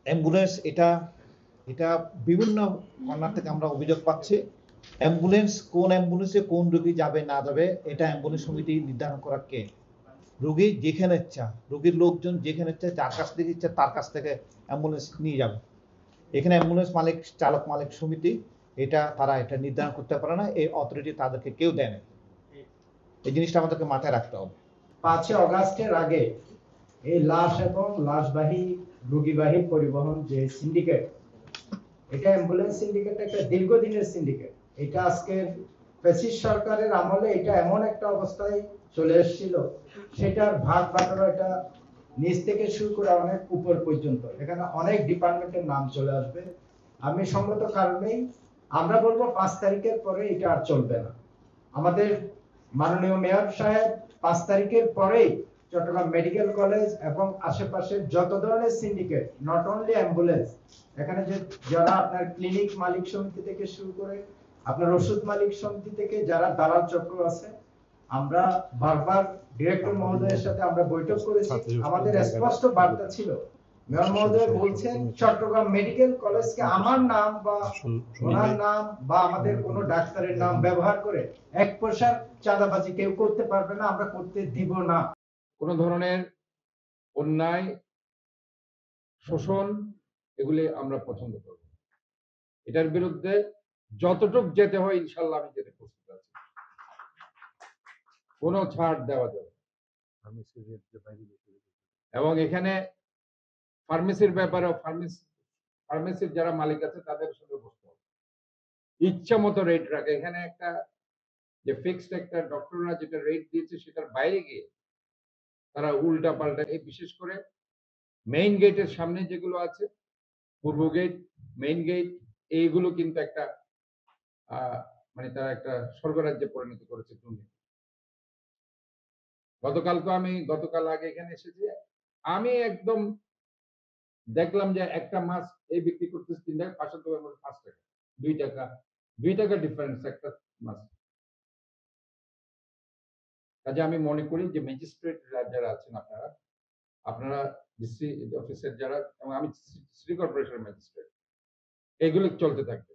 Ambulance এটা এটা বিভিন্ন কর্নার থেকে আমরা অভিযোগ পাচ্ছি। কোন অ্যাম্বুলেন্সে কোন রোগী যাবে না যাবে এটা অ্যাম্বুলেন্স সমিতি নির্ধারণ করার কে? রোগী যেখানে ইচ্ছা, রোগীর লোকজন যেখানে ইচ্ছা, যার কাছ থেকে ইচ্ছা তার কাছ থেকে অ্যাম্বুলেন্স নিয়ে যাবে। এখানে অ্যাম্বুলেন্স মালিক, চালক মালিক সমিতি তারা এটা নির্ধারণ করতে পারে না, এই অথরিটি তাদেরকে কেউ দেয় না। এই জিনিসটা আমাদেরকে মাথায় রাখতে হবে। 5 অগাস্টের আগে এই লাশ এবং লাশবাহী রোগীবাহী পরিবহন যে সিন্ডিকেট, এটা অ্যাম্বুলেন্স সিন্ডিকেট একটা দীর্ঘদিনের সিন্ডিকেট। এটা আজকে ফ্যাসিস্ট সরকারের আমলে এটা এমন একটা অবস্থায় চলে এসেছিল, সেটার ভাগ বাটোয়ারা এটা নিচ থেকে শুরু করে অনেক উপর পর্যন্ত, এখানে অনেক ডিপার্টমেন্টের নাম চলে আসবে। আমি সঙ্গত কারণেই আমরা বলবো 5 তারিখের পরে এটা আর চলবে না। আমাদের মাননীয় মেয়র সাহেব 5 তারিখের পরেই চট্টগ্রাম মেডিকেল কলেজ এবং আশেপাশের যত ধরনের সিন্ডিকেট, নট অনলি অ্যাম্বুলেন্স, এখানে যে যারা আপনার ক্লিনিক মালিক সমিতি থেকে শুরু করে আপনার ওষুধ মালিক সমিতি থেকে যারা দালাল চক্র আছে, আমরা বারবার ডিরেক্টর মহোদয়ের সাথে আমরা বৈঠক করেছি। আমাদের স্পষ্ট বার্তা ছিল, মেয়র মহোদয় বলছেন চট্টগ্রাম মেডিকেল কলেজকে আমার নাম বা ওনার নাম বা আমাদের কোনো ডাক্তারের নাম ব্যবহার করে এক পয়সার চাঁদাবাজি কেউ করতে পারবে না, আমরা করতে দিব না। কোন ধরনের অন্যায়, শোষণ এগুলি আমরা পছন্দ করব। এটার বিরুদ্ধে যতটুক যেতে হয় ইনশাল্লাহ আমি যেতে প্রস্তুত আছি। কোনো ছাড় দেওয়া যাবে এবং এখানে ফার্মেসির ব্যাপারে ফার্মেসির যারা মালিক আছে তাদের সঙ্গে বসতে হবে, ইচ্ছা মতো রেট রাখে। এখানে একটা যে ফিক্সড একটা ডক্টররা যেটা রেট দিয়েছে সেটার বাইরে গিয়ে তারা উল্টা পাল্টা, এই বিশেষ করে মেইন গেটের সামনে যেগুলো আছে, পূর্ব গেট, মেইন গেট, এইগুলো কিন্তু একটা মানে তারা একটা স্বর্গরাজ্যে পরিণত করেছে দুর্নীতি। গতকাল আগে এখানে এসেছি, আমি একদম দেখলাম যে একটা মাছ এই বিক্রি করতেছে 3 টাকা, পাশের দোকানের মধ্যে 5 টাকা, 2 টাকা ডিফারেন্স একটা মাছ। কাজে আমি মনে করি যে ম্যাজিস্ট্রেট যারা আছেন আপনারা ডিসি অফিসের যারা, এবং আমি সিটি কর্পোরেশনের ম্যাজিস্ট্রেট, এগুলো চলতে থাকবে।